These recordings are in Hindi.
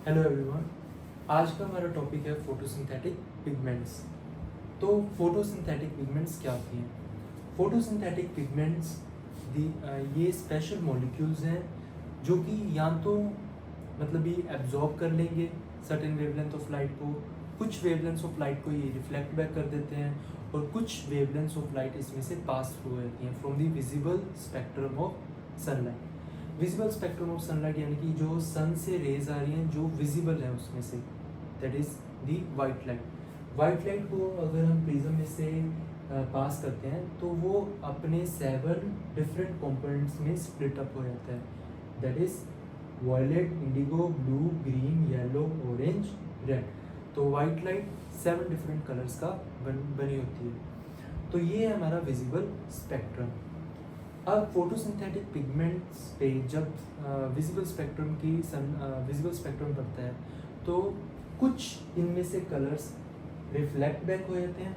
Hello everyone. आज का हमारा टॉपिक है फोटोसिंथेटिक पिगमेंट्स। तो फोटोसिंथेटिक पिगमेंट्स क्या होती हैं? फोटोसिंथेटिक पिगमेंट्स ये स्पेशल मॉलिक्यूल्स हैं जो कि या तो मतलब ये एब्जॉर्ब कर लेंगे सर्टेन वेवलेंथ ऑफ लाइट को, कुछ वेवलेंथ्स ऑफ लाइट को ये रिफ्लेक्ट बैक कर देते हैं और कुछ वेवलेंथ्स ऑफ लाइट इसमें से पास थ्रू हो जाती हैं from the visible spectrum of sunlight. Visible spectrum of sunlight यानी कि जो सन से रेज आ रही हैं जो विजिबल है उसमें से, that is the white light. White light को अगर हम प्रिज्म में से पास करते हैं तो वो अपने 7 डिफरेंट कंपोनेंट्स में स्प्लिट अप हो जाता है, that is violet, indigo, blue, green, yellow, orange, red. तो वाइट लाइट 7 डिफरेंट कलर्स का बनी होती है। तो ये है हमारा विजिबल स्पेक्ट्रम। अब फोटोसिंथेटिक पिगमेंट्स पे जब विजिबल स्पेक्ट्रम विजिबल स्पेक्ट्रम पड़ता है तो कुछ इनमें से कलर्स रिफ्लेक्ट बैक हो जाते हैं,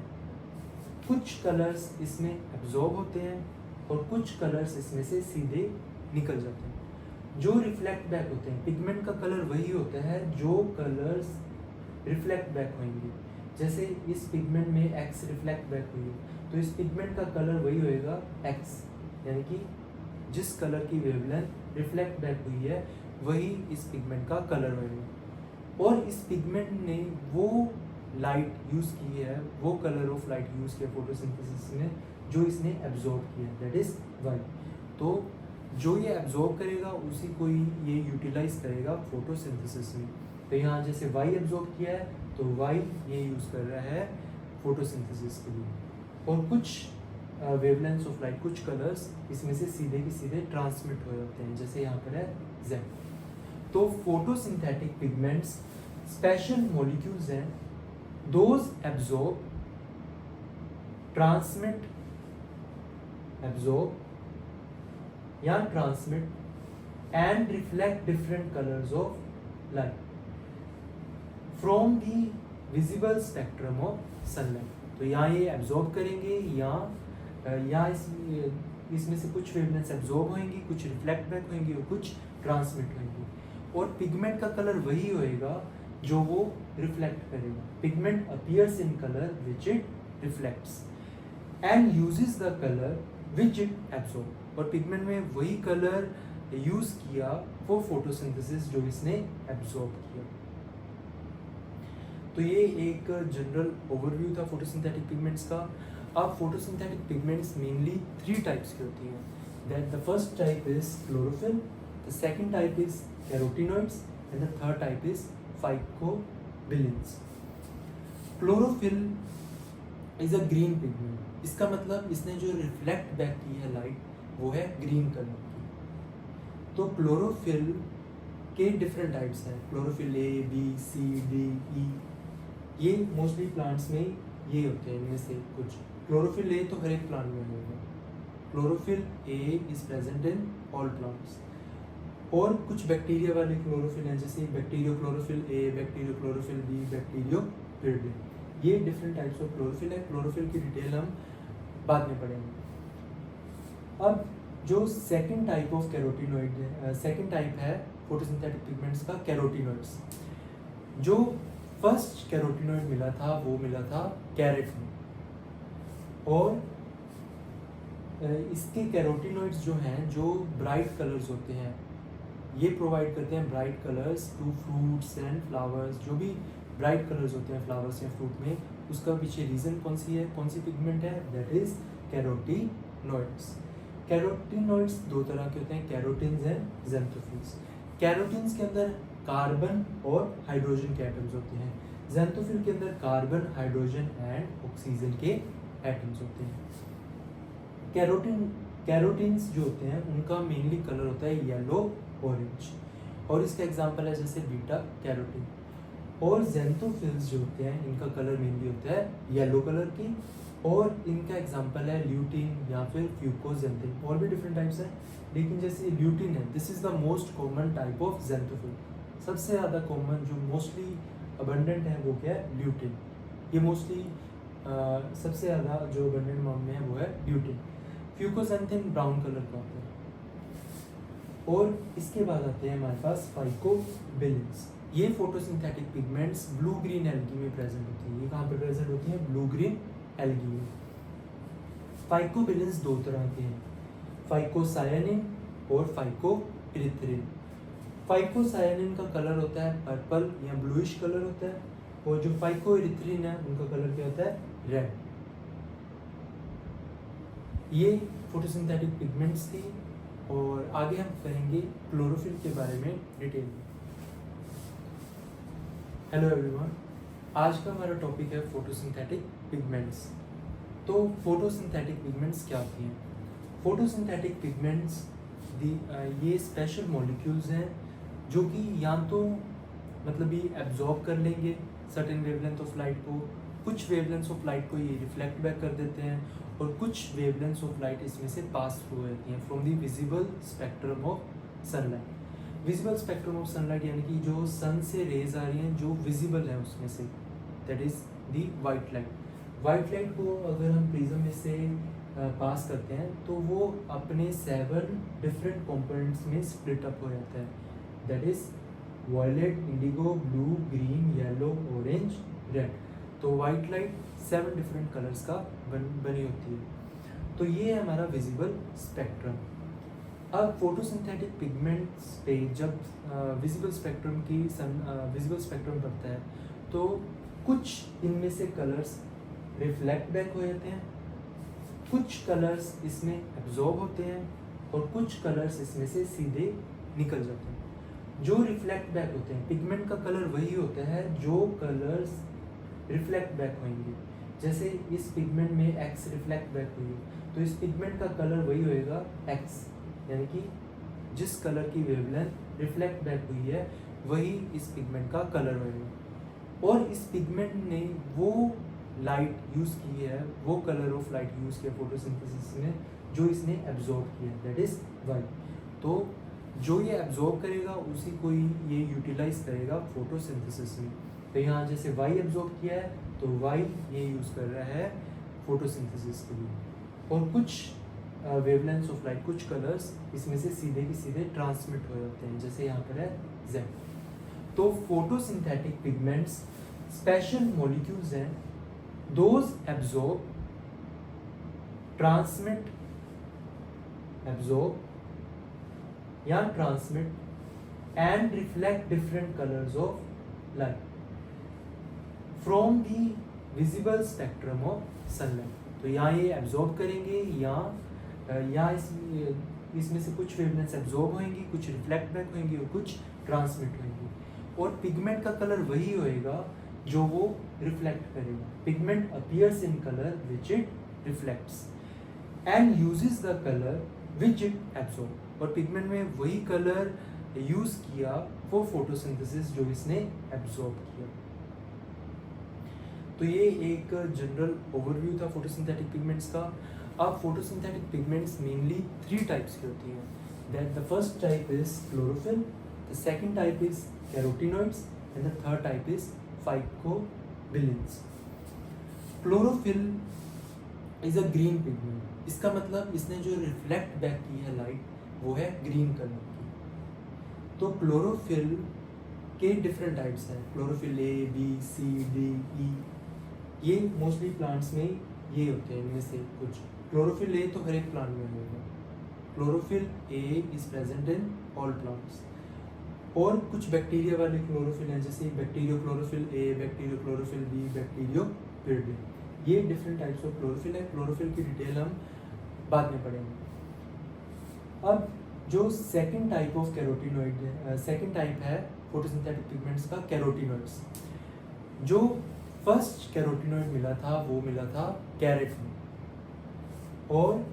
कुछ कलर्स इसमें एब्जॉर्ब होते हैं और कुछ कलर्स इसमें से सीधे निकल जाते हैं। जो रिफ्लेक्ट बैक होते हैं, पिगमेंट का कलर वही होता है जो कलर्स रिफ्लेक्ट बैक होंगे। जैसे इस पिगमेंट में एक्स रिफ्लेक्ट बैक हुई है तो इस पिगमेंट का कलर वही होएगा एक्स, यानी कि जिस कलर की वेवलेंथ रिफ्लेक्ट बैक हुई है वही इस पिगमेंट का कलर होगा। और इस पिगमेंट ने वो लाइट यूज़ की है, वो कलर ऑफ लाइट यूज़ किया फोटोसिंथेसिस में जो इसने एब्जॉर्ब किया, दैट इज वाई। तो जो ये एब्जॉर्ब करेगा उसी को ही ये यूटिलाइज करेगा फोटोसिंथेसिस में। तो यहाँ जैसे वाई एब्जॉर्ब किया है तो वाई ये यूज़ कर रहा है फोटोसिंथेसिस के लिए। और कुछ वेवलेंथ्स ऑफ लाइट, कुछ कलर्स इसमें से सीधे के सीधे ट्रांसमिट हो जाते हैं, जैसे यहाँ पर है Z। तो फोटोसिंथेटिक पिगमेंट्स स्पेशल मॉलिक्यूल्स हैं, दोज एब्जॉर्ब, ट्रांसमिट, एब्जॉर्ब या transmit and reflect different colours of light from the visible spectrum of sunlight. तो यहाँ ये एब्जॉर्ब करेंगे या इसमें से कुछ वेवलेंथ्स एब्जॉर्ब होंगी, कुछ रिफ्लेक्ट बैक होंगी और कुछ ट्रांसमिट होंगी। और पिगमेंट का कलर वही होएगा जो वो रिफ्लेक्ट करेगा। Pigment appears in colour which it reflects and uses the colour which it absorb. और पिगमेंट में वही कलर यूज किया फॉर फोटोसिंथेसिस जो इसने एब्जॉर्ब किया। तो ये एक जनरल ओवरव्यू था फोटोसिंथेटिक पिगमेंट्स का। अब फोटोसिंथेटिक पिगमेंट्स मेनली 3 टाइप्स की होती हैं। That the first type is chlorophyll, the second type is carotenoids and the third type is phycobilins. Chlorophyll is a green pigment. इसका मतलब इसने जो रिफ्लेक्ट बैक की है लाइट वो है ग्रीन कलर की। तो क्लोरोफिल के डिफरेंट टाइप्स हैं, क्लोरोफिल ए, बी, सी, डी, ई। ये मोस्टली प्लांट्स में ये होते हैं, इनमें से कुछ। क्लोरोफिल ए तो हर एक प्लांट में होगा। Chlorophyll A is present in all plants. और कुछ बैक्टीरिया वाले क्लोरोफिल हैं, जैसे bacteriochlorophyll A, bacteriochlorophyll B, bacterioviridin. ये डिफरेंट टाइप्स ऑफ क्लोरोफिल है। क्लोरोफिल की डिटेल हम बाद में पढ़ेंगे। अब जो second type of carotenoid, second type है फोटोसिंथेटिक पिगमेंट्स का, कैरोटीनॉइड्स। जो फर्स्ट कैरोटीनॉइड मिला था वो मिला था कैरेट में। और इसके कैरोटीनॉइड्स जो हैं, जो ब्राइट कलर्स होते हैं, ये प्रोवाइड करते हैं bright colours to fruits and flowers. जो भी ब्राइट कलर्स होते हैं फ्लावर्स या फ्रूट में, उसका पीछे रीज़न कौन सी है, कौन सी पिगमेंट है, दैट इज कैरोटीनॉइड्स। कैरोटीनॉइड्स 2 तरह के होते हैं, कैरोटीन्स एंड ज़ैंथोफिल्स। कैरोटीन्स के अंदर कार्बन और हाइड्रोजन के एटम्स होते हैं। ज़ैंथोफिल के अंदर कार्बन, हाइड्रोजन एंड ऑक्सीजन के एटम्स होते हैं। कैरोटीन्स जो होते हैं उनका मेनली कलर होता है येलो, ऑरेंज। और इसका एग्जांपल है जैसे बीटा कैरोटीन। और ज़ैंथोफिल्स जो होते हैं इनका कलर मेनली होता है येलो कलर की। और इनका एग्जांपल है ल्यूटीन या फिर फ्यूकोजेंथिन। और भी डिफरेंट टाइप्स हैं, लेकिन जैसे ल्यूटीन है, this is the most common type of xanthophyll. सबसे ज़्यादा कॉमन जो मोस्टली अबंडेंट है वो क्या है, ल्यूटीन। ये मोस्टली सबसे ज़्यादा जो अबंडेंट अमाउंट में है वो है ल्यूटीन। फ्यूकोजेंथिन ब्राउन कलर का होता है। और इसके बाद आते हैं हमारे पास फाइकोबिलिन्स। ये photosynthetic pigments blue green algae में प्रेजेंट होती है। ये कहाँ पे प्रेजेंट होती है? ब्लू ग्रीन एल्गी में। फाइकोबिलेंस दो तरह के हैं, फाइकोसायानिन और फाइकोइरिथ्रिन। फाइकोसायानिन का कलर होता है पर्पल या ब्लूइश कलर होता है, और जो फाइकोइरिथ्रिन है उनका कलर क्या होता है? रेड। ये फोटोसिंथेटिक पिगमेंट्स थी, और आगे हम करेंगे क्लोरोफिल के बारे में डिटेल में। हेलो एवरीवन, आज का हमारा टॉपिक है फोटोसिंथेटिक पिगमेंट्स। तो फोटोसिंथेटिक पिगमेंट्स क्या होती हैं? फोटोसिंथेटिक पिगमेंट्स ये स्पेशल मॉलिक्यूल्स हैं जो कि या तो मतलब ये एब्जॉर्ब कर लेंगे सर्टेन वेवलेंथ ऑफ लाइट को, कुछ वेवलेंथ ऑफ लाइट को ये रिफ्लेक्ट बैक कर देते हैं, और कुछ वेवलेंथ ऑफ लाइट इसमें से पास थ्रू होती हैं from the visible spectrum of sunlight. Visible spectrum of sunlight यानी कि जो सन से रेज आ रही हैं जो विजिबल है उसमें से, that is the white light. White light को अगर हम प्रिज्म में से पास करते हैं तो वो अपने 7 डिफरेंट कंपोनेंट्स में स्प्लिट अप हो जाता है, that is violet, indigo, blue, green, yellow, orange, red. तो वाइट लाइट 7 डिफरेंट कलर्स का बनी होती है। तो ये है हमारा विजिबल स्पेक्ट्रम। अब फोटोसिंथेटिक पिगमेंट्स पे जब विजिबल स्पेक्ट्रम विजिबल स्पेक्ट्रम पड़ता है तो कुछ इनमें से कलर्स रिफ्लेक्ट बैक हो जाते हैं, कुछ कलर्स इसमें एब्जॉर्ब होते हैं, और कुछ कलर्स इसमें से सीधे निकल जाते हैं। जो रिफ्लेक्ट बैक होते हैं, पिगमेंट का कलर वही होता है जो कलर्स रिफ्लेक्ट बैक होंगे। जैसे इस पिगमेंट में एक्स रिफ्लेक्ट बैक हुई है, तो इस पिगमेंट का कलर वही होएगा एक्स, यानी कि जिस कलर की वेवलेंथ रिफ्लेक्ट बैक हुई है वही इस पिगमेंट का कलर होएगा। और इस पिगमेंट ने वो लाइट यूज़ की है, वो कलर ऑफ लाइट यूज़ किया फोटोसिंथेसिस में जो इसने एब्जॉर्ब किया, दैट इज वाई। तो जो ये एब्जॉर्ब करेगा उसी को ही ये यूटिलाइज करेगा फोटोसिंथेसिस में। तो यहाँ जैसे वाई एब्जॉर्ब किया है तो वाई ये यूज़ कर रहा है फोटोसिंथेसिस के लिए, और कुछ वेवलेंथ्स ऑफ लाइट, कुछ कलर्स इसमें से सीधे के सीधे ट्रांसमिट हो जाते हैं, जैसे यहाँ पर है Z। तो फोटोसिंथेटिक पिगमेंट्स स्पेशल मॉलिक्यूल्स हैं, दोज एब्जॉर्ब, ट्रांसमिट, एब्जॉर्ब या transmit and reflect different colours of light from the visible spectrum of sunlight. तो यहाँ ये एब्जॉर्ब करेंगे या इसमें से कुछ वेवलेंथ्स एब्जॉर्ब होंगी, कुछ रिफ्लेक्ट बैक होंगी और कुछ ट्रांसमिट होंगी। और पिगमेंट का कलर वही होएगा जो वो रिफ्लेक्ट करेगा। Pigment appears in colour which it reflects and uses the colour which it absorb. और पिगमेंट में वही कलर यूज किया फॉर फोटोसिंथेसिस जो इसने एब्जॉर्ब किया। तो ये एक जनरल ओवरव्यू था फोटोसिंथेटिक पिगमेंट्स का। अब फोटोसिंथेटिक पिगमेंट्स मेनली 3 टाइप्स की होती हैं। That the first type is chlorophyll, the second type is carotenoids and the third type is phycobilins. Chlorophyll is a green pigment. इसका मतलब इसने जो रिफ्लेक्ट बैक की है लाइट वो है ग्रीन कलर की। तो क्लोरोफिल के डिफरेंट टाइप्स हैं, क्लोरोफिल ए, बी, सी, डी, ई। ये मोस्टली प्लांट्स में ये होते हैं, इनमें से कुछ। क्लोरोफिल ए तो हर एक प्लांट में होगा। Chlorophyll A is present in all plants. और कुछ बैक्टीरिया वाले क्लोरोफिल हैं, जैसे bacteriochlorophyll A, bacteriochlorophyll B, bacterioviridin. ये डिफरेंट टाइप्स ऑफ क्लोरोफिल है। क्लोरोफिल की डिटेल हम बाद में पढ़ेंगे। अब जो second type of carotenoid second type है फोटोसिंथेटिक पिगमेंट्स का, कैरोटिनॉइड्स। जो फर्स्ट कैरोटिनॉइड मिला था वो मिला था कैरेट में, और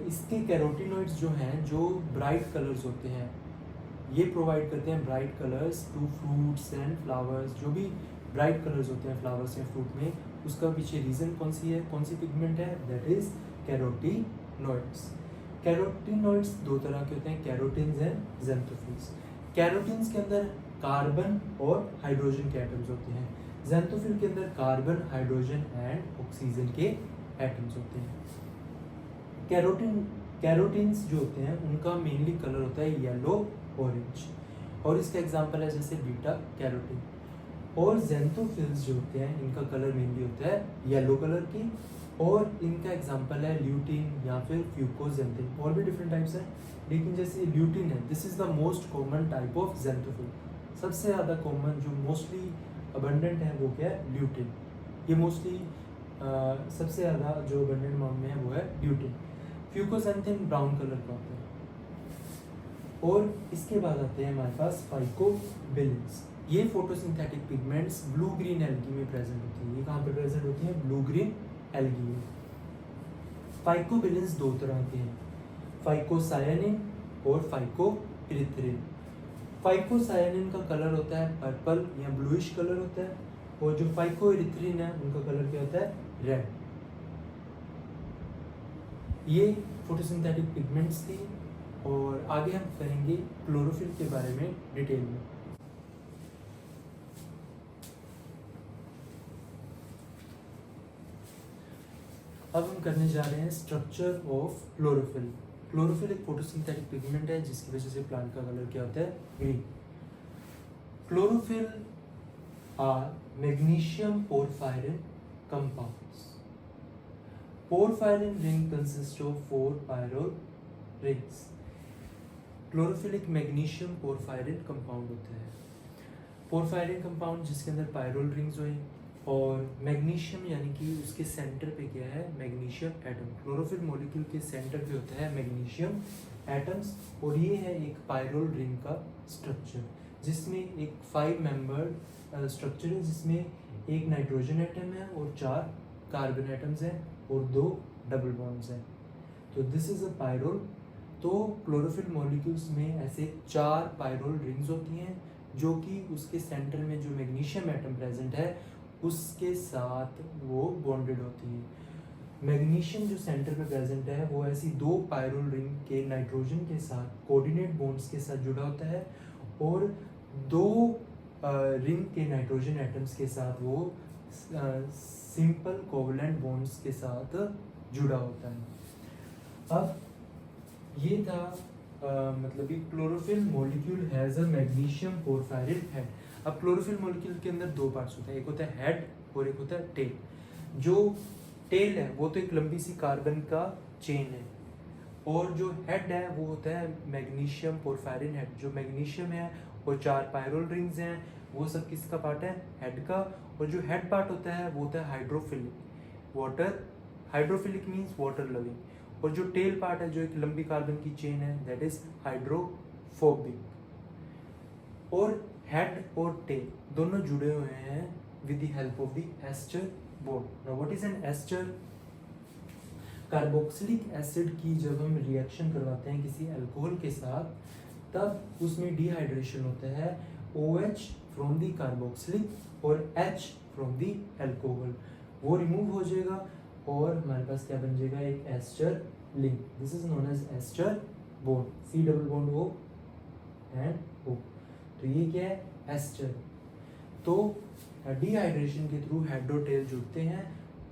इसके कैरोटिनॉइड्स जो हैं जो ब्राइट कलर्स होते हैं, ये प्रोवाइड करते हैं bright colours to fruits and flowers. जो भी ब्राइट कलर्स होते हैं फ्लावर्स या फ्रूट में, उसका पीछे रीज़न कौन सी है, कौन सी पिगमेंट है, दैट इज कैरोटिनॉइड्स। कैरोटिनॉइड्स 2 तरह के होते हैं, कैरोटिन्स एंड ज़ैंथोफिल्स। कैरोटिन्स के अंदर कार्बन और हाइड्रोजन के एटम्स होते हैं, ज़ैंथोफिल के अंदर कार्बन, हाइड्रोजन एंड ऑक्सीजन के एटम्स होते हैं। कैरोटिन्स जो होते हैं उनका मेनली कलर होता है येलो, ऑरेंज। और इसका एग्जांपल है जैसे बीटा कैरोटीन। और ज़ैंथोफिल्स जो होते हैं इनका कलर मेनली होता है येलो कलर की, और इनका एग्जांपल है ल्यूटीन या फिर फ्यूकोजेंथिन। और भी डिफरेंट टाइप्स हैं, लेकिन जैसे ल्यूटीन है, this is the most common type of xanthophyll. सबसे ज़्यादा कॉमन जो मोस्टली अबंडेंट है वो क्या है, ल्यूटीन। ये मोस्टली सबसे ज़्यादा जो अबंडेंट अमाउंट में है वो है ल्यूटीन। फ्यूकोजेंथिन ब्राउन कलर का होता है। और इसके बाद आते हैं हमारे पास फाइकोबिलिन्स। ये photosynthetic pigments blue green algae में प्रेजेंट होती है। ये कहाँ पे प्रेजेंट होती है, ब्लू ग्रीन एल्गी में। फाइकोबिलिन्स दो तरह के हैं, फाइकोसायानिन और फाइकोइरिथ्रिन। फाइकोसायानिन का कलर होता है पर्पल या ब्लूइश कलर होता है, और जो फाइकोइरिथ्रिन है उनका कलर क्या होता है, रेड। ये फोटोसिंथेटिक पिगमेंट्स थी, और आगे हम करेंगे क्लोरोफिल के बारे में डिटेल में। अब हम करने जा रहे हैं स्ट्रक्चर ऑफ क्लोरोफिल। क्लोरोफिल एक फोटोसिंथेटिक पिगमेंट है जिसकी वजह से प्लांट का कलर क्या होता है, green. Chlorophyll are magnesium porphyrin compounds. Porphyrin ring consist of 4 pyrrole rings. Chlorophyll एक मैग्नीशियम पोरफायरिन कंपाउंड होता है। पोरफायरिन कंपाउंड जिसके अंदर पायरोल रिंग्स हुए, और मैग्नीशियम यानी कि उसके सेंटर पे क्या है, मैग्नीशियम एटम। क्लोरोफिल मॉलिक्यूल के सेंटर पे होता है मैग्नीशियम एटम्स, और ये है एक पायरोल रिंग का स्ट्रक्चर, जिसमें एक 5 मेंबर्ड स्ट्रक्चर है, जिसमें एक नाइट्रोजन एटम है और 4 कार्बन एटम्स हैं और 2 डबल बॉन्ड्स हैं। तो दिस इज अ पायरोल। तो क्लोरोफिल मॉलिक्यूल्स में ऐसे 4 पायरोल रिंग्स होती हैं, जो कि उसके सेंटर में जो मैग्नीशियम एटम प्रेजेंट है उसके साथ वो बॉन्डेड होती हैं। मैग्नीशियम जो सेंटर पे प्रेजेंट है वो ऐसी 2 पायरोल रिंग के नाइट्रोजन के साथ कोऑर्डिनेट बॉन्ड्स के साथ जुड़ा होता है, और 2 रिंग के नाइट्रोजन एटम्स के साथ वो सिंपल कोवलेंट बॉन्ड्स के साथ जुड़ा होता है। अब ये था मतलब कि chlorophyll molecule has a magnesium porphyrin head. अब क्लोरोफिल मॉलिक्यूल के अंदर 2 पार्ट्स होते हैं, एक होता है हेड और एक होता है टेल। जो टेल है वो तो एक लंबी सी कार्बन का चेन है, और जो हेड है वो होता है मैग्नीशियम पोरफायरिन हेड। जो मैग्नीशियम है और 4 पायरोल रिंग्स हैं, वो सब किसका पार्ट है, हेड का। और जो हेड पार्ट होता है वो होता है hydrophilic, water hydrophilic means water loving. और जो टेल पार्ट है, जो एक लंबी कार्बन की चेन है, दैट इज हाइड्रोफोबिक। और हेड और टेल दोनों जुड़े हुए हैं with the help of the ester bond. Now what is an ester? Carboxylic acid की जब हम रिएक्शन करवाते हैं किसी अल्कोहल के साथ, तब उसमें डिहाइड्रेशन होता है, OH फ्रॉम द कार्बोक्सिलिक और H फ्रॉम द अल्कोहल, वो रिमूव हो जाएगा और हमारे पास क्या बन जाएगा, एक ester link. This is known as ester bond, C double bond O and O। तो ये क्या है, एस्टर। तो डिहाइड्रेशन के थ्रू हेड और टेल जुड़ते हैं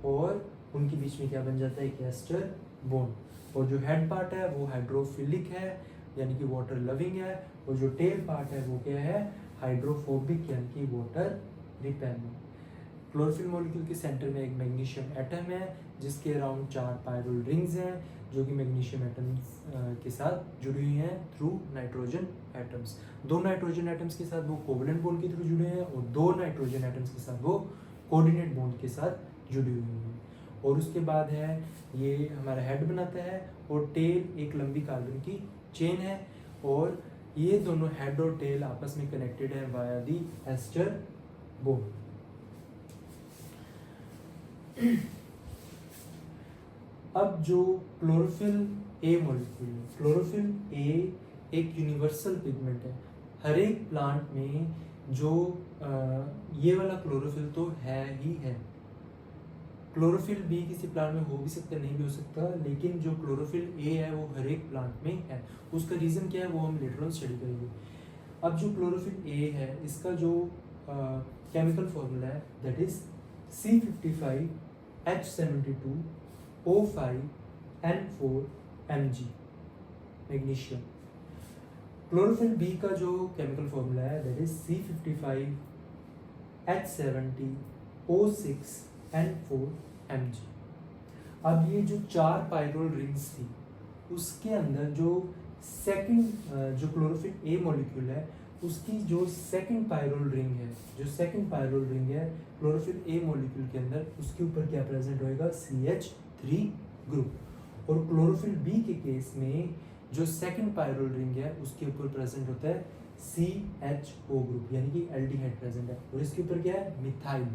और उनके बीच में क्या बन जाता है, एक एस्टर बॉन्ड। और जो हेड पार्ट है वो हाइड्रोफिलिक है यानी कि वाटर लविंग है, और जो टेल पार्ट है वो क्या है, हाइड्रोफोबिक यानी कि वाटर रिपेलेंट। क्लोरोफिल मॉलिक्यूल के सेंटर में एक मैग्नीशियम एटम है जिसके अराउंड 4 पायरोल रिंग्स हैं, जो कि मैग्नीशियम एटम्स के साथ जुड़ी हुई हैं through nitrogen atoms. 2 nitrogen atoms के साथ वो कोवलेंट बॉन्ड के थ्रू जुड़े हैं, और 2 नाइट्रोजन एटम्स के साथ वो कोऑर्डिनेट बॉन्ड के साथ जुड़ी हुई हैं। और उसके बाद है, ये हमारा हेड बनाता है, और टेल एक लंबी कार्बन की चेन है, और ये दोनों हेड और टेल आपस में कनेक्टेड है वाया दी एस्टर बॉन्ड। अब जो क्लोरोफिल ए मॉलिक्यूल है, क्लोरोफिल ए एक यूनिवर्सल पिगमेंट है। हर एक प्लांट में जो ये वाला क्लोरोफिल तो है ही है। क्लोरोफिल बी किसी प्लांट में हो भी सकता है, नहीं भी हो सकता, लेकिन जो क्लोरोफिल ए है वो हर एक प्लांट में है। उसका रीज़न क्या है वो हम लेटर ऑन स्टडी करेंगे। अब जो क्लोरोफिल ए है इसका जो केमिकल फॉर्मूला है that is C55H72O5N4Mg magnesium. Chlorophyll B का जो केमिकल फॉर्मूला है दैट इज C55H70O6N4Mg। अब ये जो 4 पायरोल रिंग्स थी उसके अंदर जो सेकंड जो क्लोरोफिल ए मॉलिक्यूल है उसकी जो सेकंड पायरोल रिंग है, जो सेकंड पायरोल रिंग है क्लोरोफिल ए मॉलिक्यूल के अंदर, उसके ऊपर क्या प्रेजेंट होएगा, CH3 ग्रुप। और क्लोरोफिल बी के केस में जो सेकंड पायरोल रिंग है उसके ऊपर प्रेजेंट होता है CHO ग्रुप, यानी कि एल्डिहाइड प्रेजेंट है, और इसके ऊपर क्या है, मिथाइल।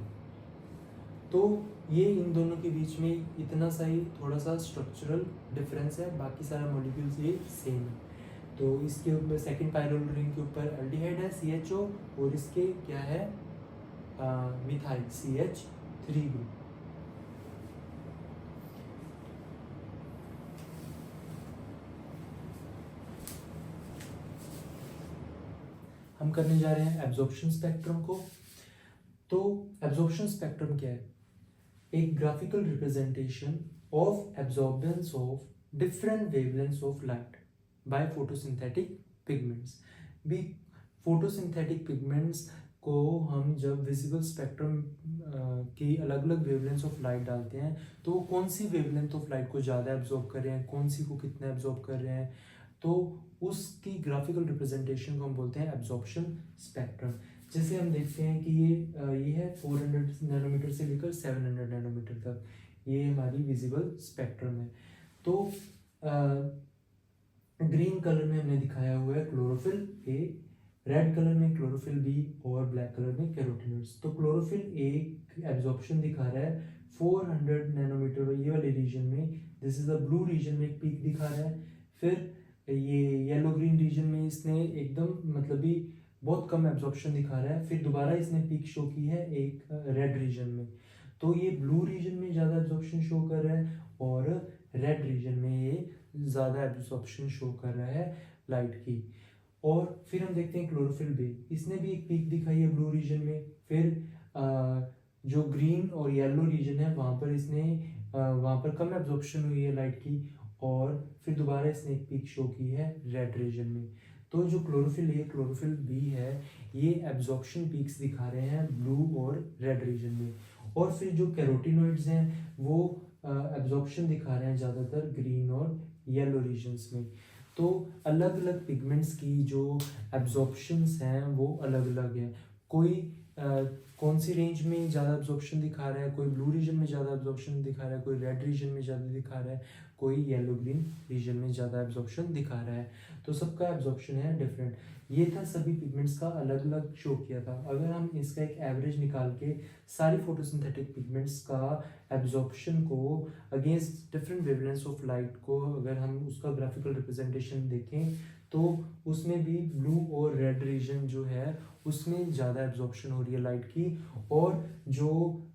तो ये इन दोनों के बीच में इतना सा ही थोड़ा सा स्ट्रक्चरल डिफरेंस है, बाकी सारा मॉलिक्यूल्स ये सेम है। तो इसके ऊपर सेकंड पायरोल रिंग के ऊपर एल्डिहाइड है CHO, और इसके क्या है मिथाइल CH3 ग्रुप। हम करने जा रहे हैं एब्जॉर्प्शन स्पेक्ट्रम को। तो एब्जॉर्प्शन स्पेक्ट्रम क्या है, एक graphical representation of absorbance of different wavelengths of light by photosynthetic pigments. भी फोटोसिंथेटिक पिगमेंट्स को हम जब विजिबल स्पेक्ट्रम की अलग अलग वेवलेंथ्स ऑफ लाइट डालते हैं तो वो कौन सी वेवलेंथ ऑफ लाइट को ज़्यादा एब्जॉर्ब कर रहे हैं, कौन सी को कितना एब्जॉर्ब कर रहे हैं, तो उसकी ग्राफिकल रिप्रेजेंटेशन को हम बोलते हैं एब्जॉर्प्शन स्पेक्ट्रम। जैसे हम देखते हैं कि ये है 400 नैनोमीटर से लेकर 700 नैनोमीटर तक, ये हमारी विजिबल स्पेक्ट्रम है। तो ग्रीन कलर में हमने दिखाया हुआ है क्लोरोफिल ए, रेड कलर में क्लोरोफिल बी और ब्लैक कलर में कैरोटीनॉइड्स। तो क्लोरोफिल ए एब्जॉर्प्शन दिखा रहा है 400 नैनोमीटर ये वाले रीजन में, this is the blue region में एक पीक दिखा रहा है। फिर ये येलो ग्रीन रीजन में इसने एकदम मतलब भी बहुत कम एब्जॉर्प्शन दिखा रहा है। फिर दोबारा इसने पीक शो की है एक रेड रीजन में, तो ये ब्लू रीजन में ज़्यादा एब्जॉर्प्शन शो कर रहा है और रेड रीजन में ये ज़्यादा एब्जॉर्प्शन शो कर रहा है लाइट की। और फिर हम देखते हैं क्लोरोफिल बी, इसने भी एक पीक दिखाई है ब्लू रीजन में। फिर जो ग्रीन और येलो रीजन है वहाँ पर इसने वहाँ पर कम एब्जॉर्प्शन हुई है लाइट की, और फिर दोबारा इसने एक पीक शो की है रेड रीजन में। तो जो क्लोरोफिल ए क्लोरोफिल बी है ये एब्जॉर्प्शन पीक्स दिखा रहे हैं ब्लू और रेड रीजन में। और फिर जो कैरोटीनॉइड्स हैं वो एब्जॉर्प्शन दिखा रहे हैं ज़्यादातर ग्रीन और येलो रीजन्स में। तो अलग अलग पिगमेंट्स की जो एब्जॉर्प्शंस हैं वो अलग अलग हैं। कोई कौन सी रेंज में ज़्यादा एब्जॉर्प्शन दिखा रहा है, कोई ब्लू रीजन में ज़्यादा एब्जॉर्प्शन दिखा रहा है, कोई रेड रीजन में ज़्यादा दिखा रहा है, कोई येलो ग्रीन रीजन में ज़्यादा एब्जॉर्प्शन दिखा रहा है। तो सबका एब्जॉर्प्शन है डिफरेंट। ये था सभी पिगमेंट्स का अलग अलग शो किया था। अगर हम इसका एक एवरेज निकाल के सारी फोटोसिंथेटिक पिगमेंट्स का एब्जॉर्प्शन को against different wavelengths of light को अगर हम उसका ग्राफिकल रिप्रेजेंटेशन देखें तो उसमें भी ब्लू और रेड रीजन जो है उसमें ज़्यादा एब्जॉर्प्शन हो रही है लाइट की, और जो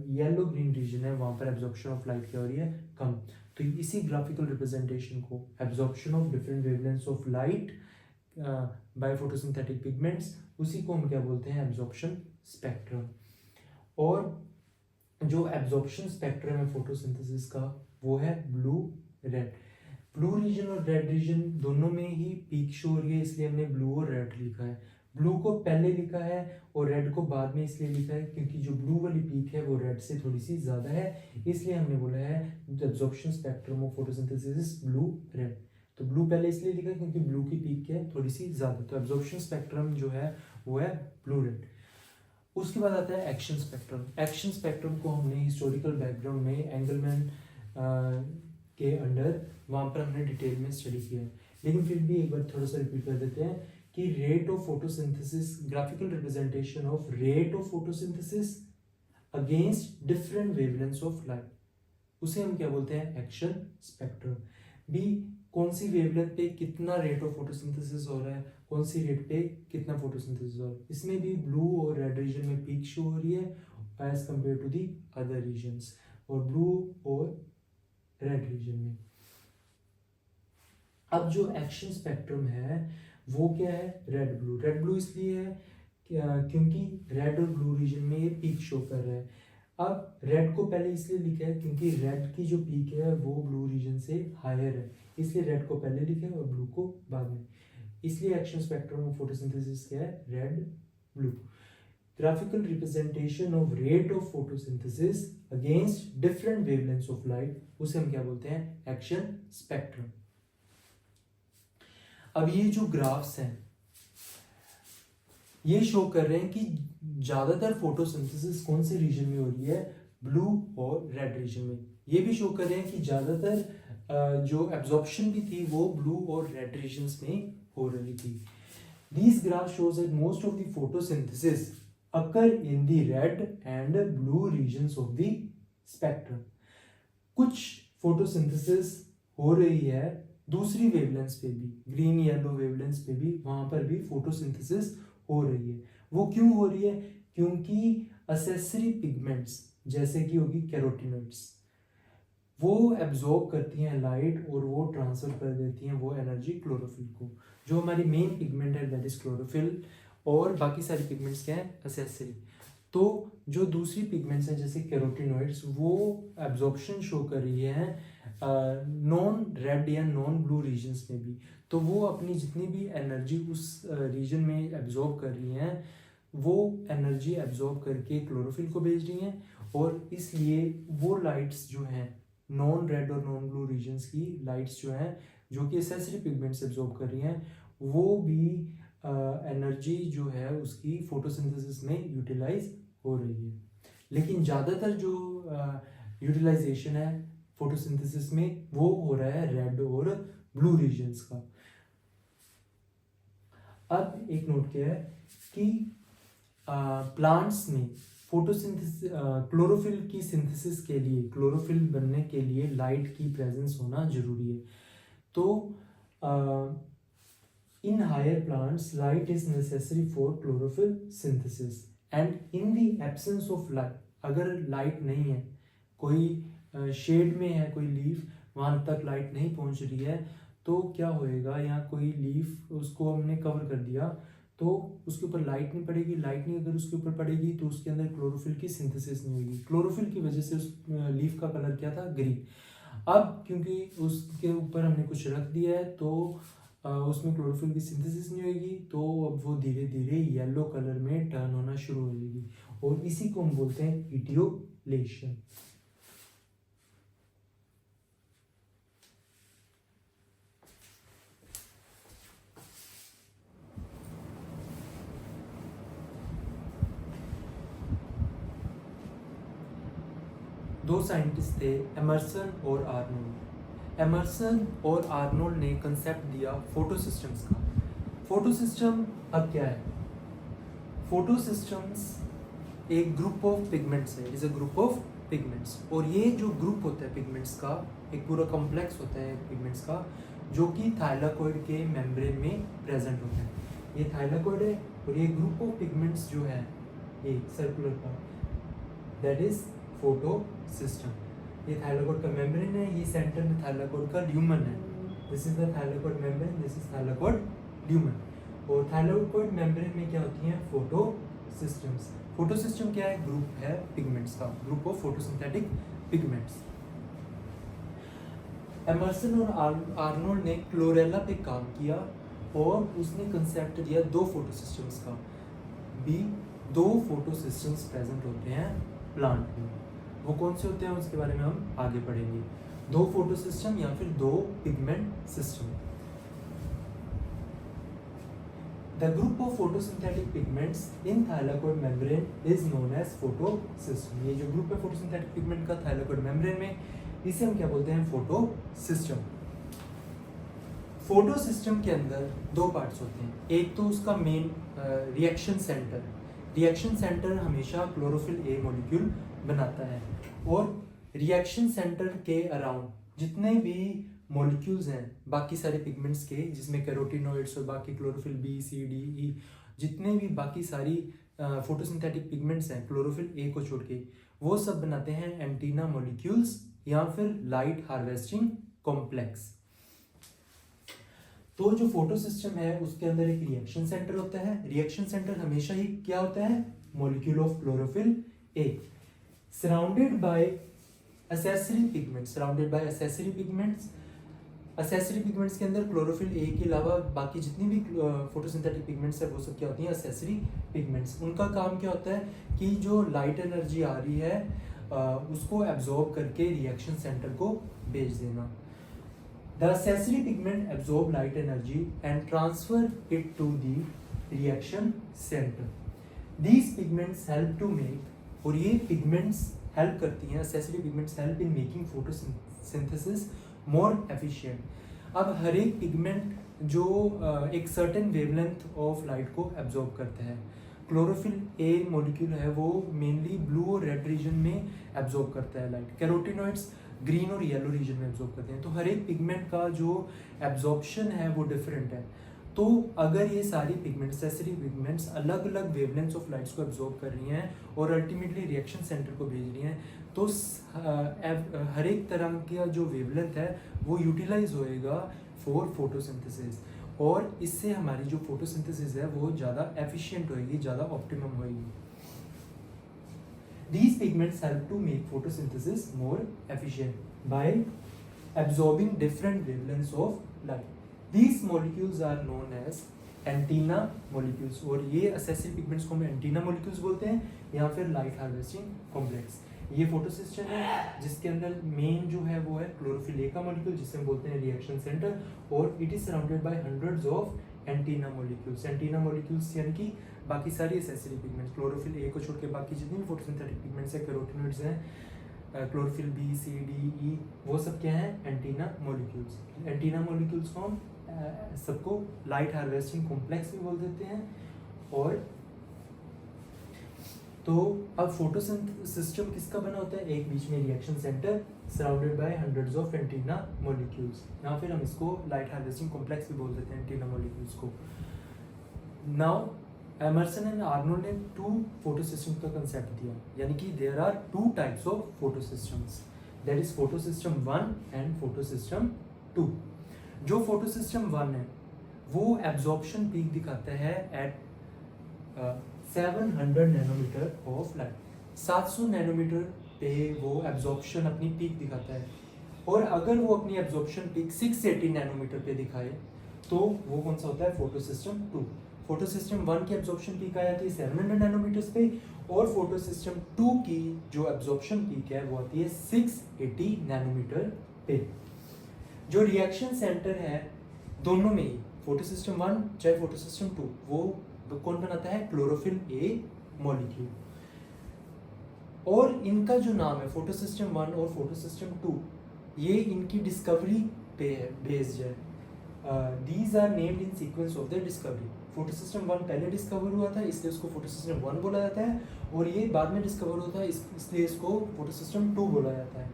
येलो ग्रीन रीजन है वहाँ पर एब्जॉर्प्शन ऑफ लाइट क्या हो रही है, कम। तो इसी ग्राफिकल रिप्रेजेंटेशन को absorption of different wavelengths of light by photosynthetic pigments, उसी को हम क्या बोलते हैं, एब्जॉर्प्शन स्पेक्ट्रम। और जो एब्जॉर्प्शन स्पेक्ट्रम है फोटोसिंथेसिस का वो है ब्लू रेड। ब्लू रीजन और रेड रीजन दोनों में ही पीक शो हो रही है, इसलिए हमने ब्लू और रेड लिखा है। ब्लू को पहले लिखा है और रेड को बाद में इसलिए लिखा है क्योंकि जो ब्लू वाली पीक है वो रेड से थोड़ी सी ज़्यादा है, इसलिए हमने बोला है absorption spectrum of photosynthesis blue red. तो ब्लू पहले इसलिए लिखा है क्योंकि ब्लू की पीक है थोड़ी सी ज़्यादा, तो एब्जॉर्प्शन स्पेक्ट्रम जो है वो है ब्लू रेड। उसके बाद आता है एक्शन स्पेक्ट्रम। एक्शन स्पेक्ट्रम को हमने हिस्टोरिकल बैकग्राउंड में एंगलमैन के अंडर वहाँ पर हमने डिटेल में स्टडी किया है, लेकिन फिर भी एक बार थोड़ा सा रिपीट कर देते हैं कि rate of photosynthesis, graphical representation of rate of photosynthesis against different wavelengths of light, उसे हम क्या बोलते हैं, एक्शन स्पेक्ट्रम। भी कौन सी वेवलेंथ पे कितना रेट ऑफ फोटोसिंथेसिस हो रहा है, कौन सी रेट पे कितना फोटोसिंथेसिस हो रहा है, इसमें भी ब्लू और रेड रीजन में पीक शो हो रही है as compared to the other regions, और ब्लू और रेड रीजन में। अब जो एक्शन स्पेक्ट्रम है वो क्या है, रेड ब्लू। रेड ब्लू इसलिए है क्योंकि रेड और ब्लू रीजन में ये पीक शो कर रहा है। अब रेड को पहले इसलिए लिखा है क्योंकि रेड की जो पीक है वो ब्लू रीजन से हायर है, इसलिए रेड को पहले लिखा है और ब्लू को बाद में। इसलिए एक्शन स्पेक्ट्रम ऑफ फोटोसिंथेसिस क्या है, red blue. Graphical representation of rate of photosynthesis against different wavelengths of light, उसे हम क्या बोलते हैं, एक्शन स्पेक्ट्रम। अब ये जो ग्राफ्स हैं ये शो कर रहे हैं कि ज्यादातर फोटोसिंथेसिस कौन से रीजन में हो रही है, ब्लू और रेड रीजन में। ये भी शो कर रहे हैं कि ज्यादातर जो एब्जॉर्प्शन भी थी वो ब्लू और रेड रीजन्स में हो रही थी। These graphs shows that most of the photosynthesis occur in the red and blue regions of the spectrum. कुछ फोटोसिंथेसिस हो रही है दूसरी वेवलेंथ्स पे भी, ग्रीन येलो वेवलेंथ्स पे भी, वहां पर भी फोटोसिंथेसिस हो रही है। वो क्यों हो रही है, क्योंकि असेसरी पिगमेंट्स जैसे कि होगी कैरोटिनॉइड्स, वो एब्जॉर्ब करती हैं लाइट और वो ट्रांसफर कर देती हैं वो एनर्जी क्लोरोफिल को। जो हमारी मेन पिगमेंट है दैट इज क्लोरोफिल, और बाकी सारी पिगमेंट्स क्या है, असेसरी। तो जो दूसरी पिगमेंट्स हैं जैसे कैरोटिनॉइड्स, वो एब्जॉर्प्शन शो कर रही है नॉन रेड या नॉन ब्लू रीजन्स में भी। तो वो अपनी जितनी भी एनर्जी उस रीजन में एब्जॉर्ब कर रही हैं, वो एनर्जी एब्जॉर्ब करके क्लोरोफिल को भेज रही हैं, और इसलिए वो लाइट्स जो हैं नॉन रेड और नॉन ब्लू रीजन्स की लाइट्स जो हैं, जो कि एसेसरी पिगमेंट्स एब्जॉर्ब कर रही हैं, वो भी एनर्जी जो है उसकी फोटोसिंथेसिस में यूटिलाइज हो रही है। लेकिन ज़्यादातर जो यूटिलाइजेशन है फोटोसिंथेसिस में वो हो रहा है रेड और ब्लू रीजन्स का। अब एक नोट क्या है कि प्लांट्स में फोटोसिंथेसिस, क्लोरोफिल की सिंथेसिस के लिए, क्लोरोफिल बनने के लिए लाइट की प्रेजेंस होना जरूरी है। तो in higher plants light is necessary for chlorophyll synthesis, and in the absence of light, अगर लाइट नहीं है, कोई शेड में है कोई लीफ, वहां तक लाइट नहीं पहुंच रही है, तो क्या होएगा, या कोई लीफ उसको हमने कवर कर दिया तो उसके ऊपर लाइट नहीं पड़ेगी, लाइट नहीं अगर उसके ऊपर पड़ेगी तो उसके अंदर क्लोरोफिल की सिंथेसिस नहीं होगी। क्लोरोफिल की वजह से उस लीफ का कलर क्या था, ग्रीन। अब क्योंकि उसके ऊपर हमने कुछ रख दिया है तो उसमें क्लोरोफिल की सिंथेसिस नहीं होगी, तो अब वो धीरे धीरे येलो कलर में टर्न होना शुरू हो जाएगी, और इसी को हम बोलते हैं इटियोलेशन। दो साइंटिस्ट थे, एमर्सन और आर्नोल्ड। एमर्सन और आर्नोल्ड ने कंसेप्ट दिया फोटो सिस्टम्स का। फोटो सिस्टम अब क्या है, फोटो सिस्टम्स एक ग्रुप ऑफ पिगमेंट्स है, is a group of pigments, और ये जो ग्रुप होता है पिगमेंट्स का, एक पूरा कॉम्प्लेक्स होता है पिगमेंट्स का, जो कि थाइलाकोइड के मेम्ब्रेन में प्रेजेंट होता है। ये थाइलाकोइड है, और ये ग्रुप ऑफ पिगमेंट्स जो है ये circular part, that is photo system. ये थाइलाकोइड का मेम्ब्रेन है, ये सेंटर में थाइलाकोइड का ल्यूमन है, this is the thylakoid membrane, this is thylakoid lumen. और थाइलाकोइड मेम्ब्रेन में क्या होती हैं, फोटो सिस्टम्स। फोटो सिस्टम क्या है, ग्रुप है पिगमेंट्स का, group of photosynthetic pigments. Emerson और आर्नोल्ड ने क्लोरेला पे काम किया, और उसने कंसेप्ट दिया दो फोटो सिस्टम्स का भी। दो फोटो सिस्टम्स प्रेजेंट होते हैं प्लांट में, वो कौन से होते हैं उसके बारे में हम आगे पढ़ेंगे। दो फोटो सिस्टम या फिर दो pigment system. The group of photosynthetic pigments in thylakoid membrane is known as photosystem। ये जो ग्रुप है photosynthetic pigment का thylakoid membrane में, इसे हम क्या बोलते हैं, photosystem। फोटोसिस्टम के अंदर दो पार्ट्स होते हैं, एक तो उसका main reaction centre. Reaction centre हमेशा क्लोरोफिल ए मॉलिक्यूल बनाता है, और रिएक्शन सेंटर के अराउंड जितने भी मॉलिक्यूल्स हैं बाकी सारे पिगमेंट्स के, जिसमें कैरोटिनॉइड्स और बाकी chlorophyll B C D E, जितने भी बाकी सारी फोटोसिंथेटिक पिगमेंट्स हैं क्लोरोफिल ए को छोड़ के, वो सब बनाते हैं एंटीना मॉलिक्यूल्स या फिर लाइट हार्वेस्टिंग कॉम्प्लेक्स। तो जो फोटो सिस्टम है उसके अंदर एक रिएक्शन सेंटर होता है। रिएक्शन सेंटर हमेशा ही क्या होता है, molecule of chlorophyll A, surrounded by accessory pigments. Surrounded by accessory pigments, accessory pigments के अंदर क्लोरोफिल ए के अलावा बाकी जितनी भी फोटोसिंथेटिक पिगमेंट्स है वो सब क्या होती हैं, असेसरी पिगमेंट्स। उनका काम क्या होता है कि जो लाइट एनर्जी आ रही है उसको एब्जॉर्ब करके रिएक्शन सेंटर को भेज देना। The accessory pigment absorb light energy and transfer it to the reaction centre. These pigments help to make, और ये पिगमेंट्स हेल्प करती हैं, accessory pigments help in making photosynthesis more efficient. अब हर एक पिगमेंट जो एक सर्टेन वेवलेंथ ऑफ लाइट को एब्जॉर्ब करता है। क्लोरोफिल ए मॉलिक्यूल है वो मेनली ब्लू और रेड रीजन में एब्जॉर्ब करता है लाइट। कैरोटिनॉइड्स ग्रीन और येलो रीजन में एब्जॉर्ब करते हैं। तो हर एक पिगमेंट का जो एब्जॉर्प्शन है वो डिफरेंट है। तो अगर ये सारी पिगमेंट्स, असेसरी पिगमेंट्स अलग अलग वेवलेंथ्स ऑफ लाइट्स को एब्जॉर्ब कर रही हैं और अल्टीमेटली रिएक्शन सेंटर को भेज रही हैं, तो हर एक तरह का जो वेवलेंथ है वो यूटिलाइज होएगा फॉर फोटोसिंथेसिस, और इससे हमारी जो फोटोसिंथेसिस है वो ज़्यादा एफिशिएंट होएगी, ज़्यादा ऑप्टिमम होएगी। These pigments help to make photosynthesis more efficient by absorbing different wavelengths of light. These molecules are known as antenna molecules, और ये असेसरी पिगमेंट्स को हम एंटीना molecules बोलते हैं या फिर लाइट हार्वेस्टिंग कॉम्प्लेक्स। ये फोटोसिस्टम है जिसके अंदर मेन जो है वो है क्लोरोफिल ए का मॉलिक्यूल जिसे हम बोलते हैं रिएक्शन सेंटर, और it is surrounded by hundreds of antenna molecules. Antenna molecules यानी कि बाकी सारी एसेसरी पिगमेंट्स, क्लोरोफिल ए को छोड़ के बाकी जितनी भी फोटोसिंथेटिक पिगमेंट्स है, कैरोटिनॉइड्स हैं, क्लोरोफिल बी, सी, डी, ई, वो सब क्या है, एंटीना मॉलिक्यूल्स। एंटीना मॉलिक्यूल्स को हम सबको लाइट हार्वेस्टिंग कॉम्प्लेक्स भी बोल देते हैं। और तो अब फोटोसिस्टम किसका बना होता है, एक बीच में reaction centre surrounded by hundreds of antenna molecules, या फिर हम इसको लाइट हार्वेस्टिंग कॉम्प्लेक्स भी बोल देते हैं एंटीना मॉलिक्यूल्स को। नाउ एमर्सन एंड आर्नोल्ड ने टू फोटोसिस्टम का कंसेप्ट दिया, यानी कि there are two types of photosystems, that is photosystem 1 and photosystem 2। जो फोटोसिस्टम 1 है वो एब्जॉर्प्शन पीक दिखाता है at 700 nanometer of light. 700 nanometer पे वो एब्जॉर्प्शन अपनी पीक दिखाता है, और अगर वो अपनी एब्जॉर्प्शन पीक 680 नैनोमीटर पे दिखाए तो वो कौन सा होता है, फोटोसिस्टम 2। फोटोसिस्टम 1 की एब्जॉर्प्शन पीक आ जाती है 700 नैनोमीटर्स पे, और फोटोसिस्टम 2 की जो एब्जॉर्प्शन पीक है वो आती है 680 नैनोमीटर पे। जो रिएक्शन सेंटर है दोनों में ही, फोटोसिस्टम 1 चाहे फोटोसिस्टम 2, वो कौन बनाता है, क्लोरोफिल ए मॉलिक्यूल। और इनका जो नाम है फोटोसिस्टम 1 और फोटोसिस्टम 2, ये इनकी डिस्कवरी पे है, बेस्ड है। These are named in sequence of the discovery. Photosystem 1 पहले डिस्कवर हुआ था इसलिए उसको फोटोसिस्टम 1 बोला जाता है, और ये बाद में डिस्कवर हुआ था इसलिए इसको फोटोसिस्टम 2 बोला जाता है।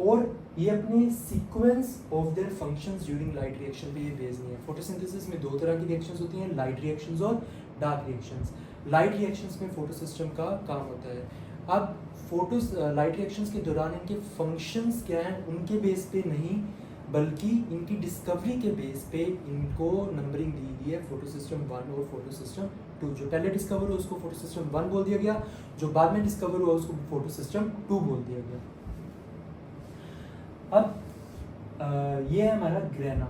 और ये अपने sequence of their functions during light reaction पे ये बेस्ड नहीं है। फोटोसिंथेसिस में दो तरह की रिएक्शंस होती हैं, लाइट रिएक्शंस और डार्क रिएक्शंस। लाइट रिएक्शंस में फोटोसिस्टम का काम होता है। अब लाइट रिएक्शंस के दौरान इनके फंक्शंस क्या हैं उनके बेस पे नहीं, बल्कि इनकी डिस्कवरी के बेस पे इनको नंबरिंग दी गई है, फोटोसिस्टम 1 और फोटोसिस्टम 2। जो पहले डिस्कवर हुआ उसको फोटोसिस्टम 1 बोल दिया गया, जो बाद में डिस्कवर हुआ उसको फोटोसिस्टम 2 बोल दिया गया। अब ये है हमारा ग्रेना।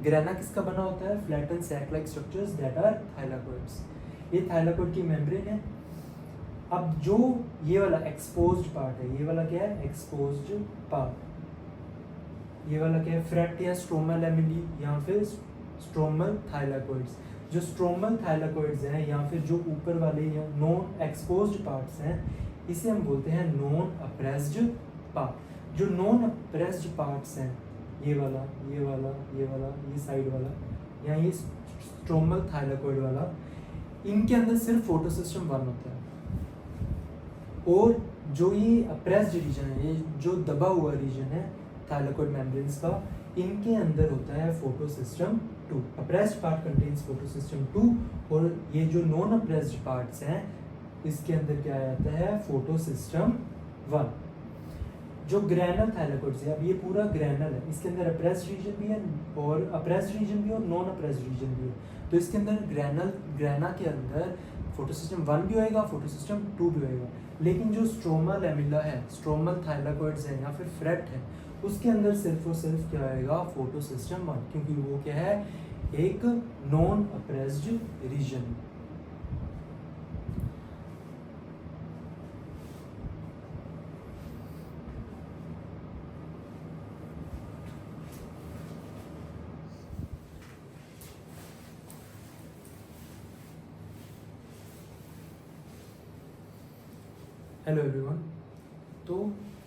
ग्रेना किसका बना होता है, flat and sac like structures that are thylakoids. ये थाइलाकोइड की मेम्ब्रेन है। अब जो ये वाला एक्सपोज्ड पार्ट है, ये वाला क्या है, एक्सपोज्ड पार्ट। ये वाला क्या है, फ्रैट या स्ट्रोमल एमिली या फिर स्ट्रोमल थाइलाकोइड्स। जो स्ट्रोमल थाइलाकोइड्स हैं या फिर जो ऊपर वाले या नॉन एक्सपोज्ड पार्ट्स हैं, इसे हम बोलते हैं नॉन अप्रेस्ड पार्ट। जो नॉन अप्रेस्ड पार्ट्स हैं, ये वाला, ये वाला, ये वाला, ये साइड वाला या ये स्ट्रोमल थाइलाकोइड वाला, इनके अंदर सिर्फ फोटोसिस्टम 1 होता है। और जो ये अप्रेस्ड रीजन है, ये जो दबा हुआ रीजन है थाइलाकोइड मेम्ब्रेन्स का, इनके अंदर होता है photosystem 2। Apprised part contains photosystem 2, और ये जो नॉन अप्रेस्ड पार्ट्स हैं इसके अंदर क्या आता है, फोटोसिस्टम 1। जो ग्रैनल थाइलाकोइड्स है, अब ये पूरा ग्रैनल है, इसके अंदर अप्रेस्ड रीजन भी है और अप्रेस्ड रीजन भी और नॉन अप्रेस्ड रीजन भी है। तो इसके अंदर ग्रैना के अंदर फोटोसिस्टम 1 भी होएगा, फोटोसिस्टम 2 भी होएगा। लेकिन जो स्ट्रोमल एमिला है, स्ट्रोमल थाइलाकोइड्स हैं या फिर फ्रेट है, उसके अंदर सिर्फ और सिर्फ क्या आएगा, फोटो सिस्टम 1, क्योंकि वो क्या है, एक non appressed region. Hello everyone, तो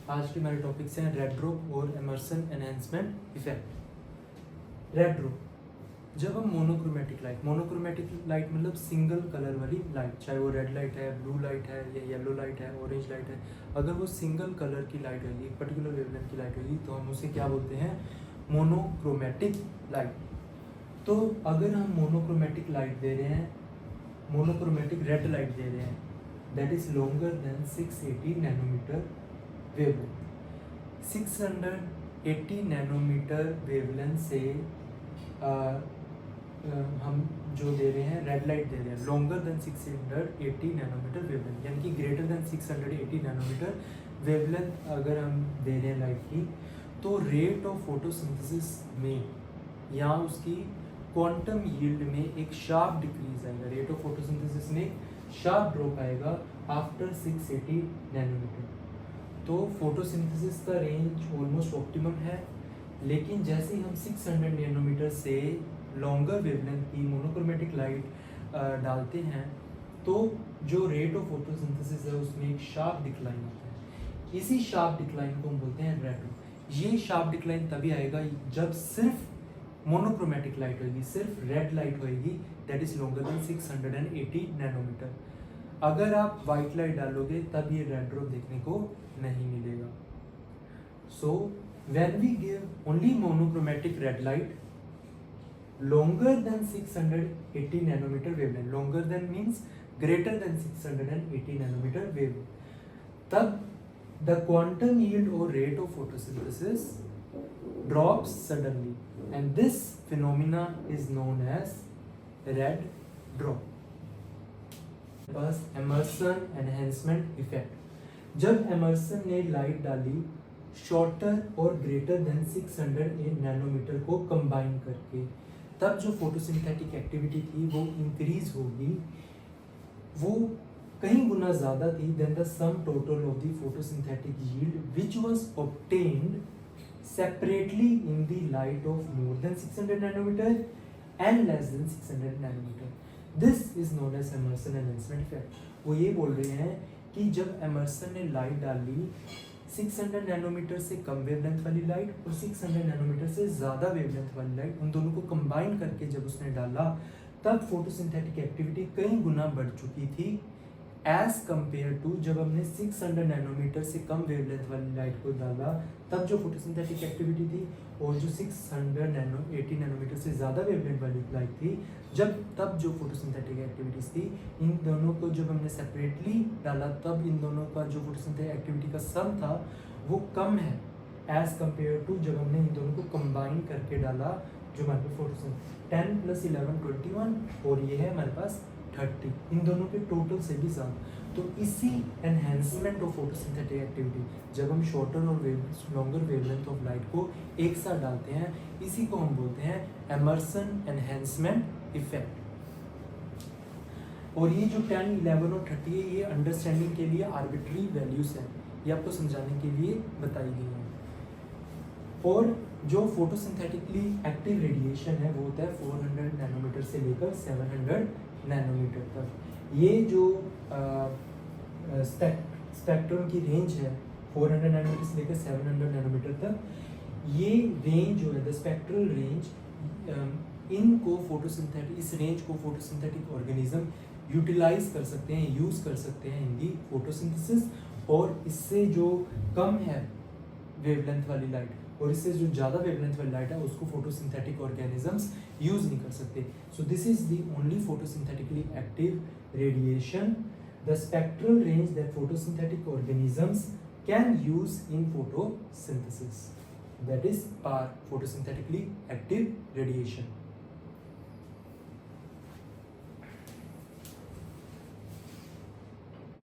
आज के हमारे टॉपिक्स हैं रेड ड्रॉप और Emerson enhancement effect. Red drop, जब हम मोनोक्रोमेटिक लाइट मतलब सिंगल कलर वाली लाइट, चाहे वो रेड लाइट है, ब्लू लाइट है, या येलो लाइट है, ऑरेंज लाइट है, अगर वो सिंगल कलर की लाइट होगी, एक पर्टिकुलर वेवलेंथ की लाइट होगी, तो हम उसे क्या बोलते हैं, मोनोक्रोमेटिक लाइट। तो अगर हम मोनोक्रोमेटिक लाइट दे रहे हैं, मोनोक्रोमेटिक रेड लाइट दे रहे हैं, that is longer than 680 nanometer wavelength। 680 nanometre wavelength से हम जो दे रहे हैं, रेड लाइट दे रहे हैं लॉन्गर देन 680 नैनोमीटर वेवलेंथ, यानी कि ग्रेटर देन 680 नैनोमीटर वेवलेंथ अगर हम दे रहे हैं लाइट की, तो रेट ऑफ फोटोसिंथेसिस में या उसकी क्वांटम यील्ड में एक शार्प डिक्रीज आएगा। रेट ऑफ फोटोसिंथेसिस में शार्प ड्रॉप आएगा आफ्टर 680 नैनोमीटर। तो फोटोसिंथेसिस का रेंज ऑलमोस्ट ऑप्टिमम है, लेकिन जैसे ही हम 600 नैनोमीटर से लॉन्गर वेवलेंथ की मोनोक्रोमेटिक लाइट डालते हैं, तो जो रेट ऑफ फोटोसिंथेसिस है उसमें एक शार्प डिक्लाइन आता है। इसी शार्प डिक्लाइन को हम बोलते हैं रेड ड्रॉप। ये शार्प डिक्लाइन तभी आएगा जब सिर्फ मोनोक्रोमेटिक लाइट होगी, सिर्फ रेड लाइट होगी, that is longer than 680 nanometer. अगर आप वाइट लाइट डालोगे तब ये रेड ड्रॉप देखने को नहीं मिलेगा। So when we give only monochromatic red light longer than 680 nanometer wavelength, longer than means greater than 680 nanometer wavelength, तब the quantum yield or rate of photosynthesis drops suddenly, and this phenomena is known as red drop। बस एमर्सन एनहेंसमेंट इफेक्ट, जब एमर्सन ने लाइट डाली शॉर्टर और ग्रेटर देन 600 नैनोमीटर को कंबाइन करके, तब जो फोटोसिंथेटिक एक्टिविटी थी वो इंक्रीज होगी, वो कई गुना ज़्यादा थी than the sum total of the photosynthetic yield which was obtained separately in the light of more than 600 nanometer and less than 600 nanometer. This is known as Emerson enhancement effect. वो ये बोल रहे हैं कि जब एमर्सन ने लाइट डाली 600 नैनोमीटर से कम वेवलेंथ वाली लाइट और 600 नैनोमीटर से ज़्यादा वेवलेंथ वाली लाइट, उन दोनों को कंबाइन करके जब उसने डाला, तब फोटोसिंथेटिक एक्टिविटी कई गुना बढ़ चुकी थी एज कंपेयर टू जब हमने 600 नैनोमीटर से कम वेवलेंथ वाली लाइट को डाला, तब जो फोटोसिंथेटिक एक्टिविटी थी, और जो 680 नैनोमीटर से ज़्यादा वेवलेंथ वाली लाइट थी, तब जो फोटोसिंथेटिक एक्टिविटीज़ थी, इन दोनों को जब हमने सेपरेटली डाला, तब इन दोनों का जो फोटोसिंथेटिक एक्टिविटी का सम था वो कम है एज कंपेयर टू जब हमने इन दोनों को कंबाइन करके डाला, जो हमारे पास फोटोसिंथेटिक 10 + 11 21 और ये है हमारे पास 30, इन दोनों के टोटल से भी ज़्यादा। तो इसी एनहेंसमेंट ऑफ फोटोसिंथेटिक एक्टिविटी, जब हम शॉर्टर और लॉन्गर वेवलेंथ ऑफ लाइट को एक साथ डालते हैं, इसी को हम बोलते हैं एमर्सन एनहेंसमेंट इफेक्ट। और ये जो 10, 11 और 30 है, ये अंडरस्टैंडिंग के लिए आर्बिट्री वैल्यूज हैं, ये आपको समझाने के लिए बताई गई हैं। और जो फोटोसिंथेटिकली एक्टिव रेडिएशन है वो होता है 400 नैनोमीटर से लेकर 700 नैनोमीटर तक। ये जो स्पेक्ट्रम की रेंज है 400 नैनोमीटर से लेकर 700 नैनोमीटर तक, ये रेंज जो है द स्पेक्ट्रल रेंज, इनको फोटोसिंथेटिक, इस रेंज को फोटोसिंथेटिक ऑर्गेनिज्म यूटिलाइज कर सकते हैं, यूज़ कर सकते हैं इन दी फोटोसिंथेसिस। और इससे जो कम है वेवलेंथ वाली लाइट और इससे जो ज़्यादा वेवलेंथ वाली लाइट है उसको फोटोसिंथेटिक ऑर्गेनिजम्स यूज़ नहीं कर सकते। So this is the only photosynthetically active radiation, the spectral range that photosynthetic organisms can use in photosynthesis, that is photosynthetically active radiation।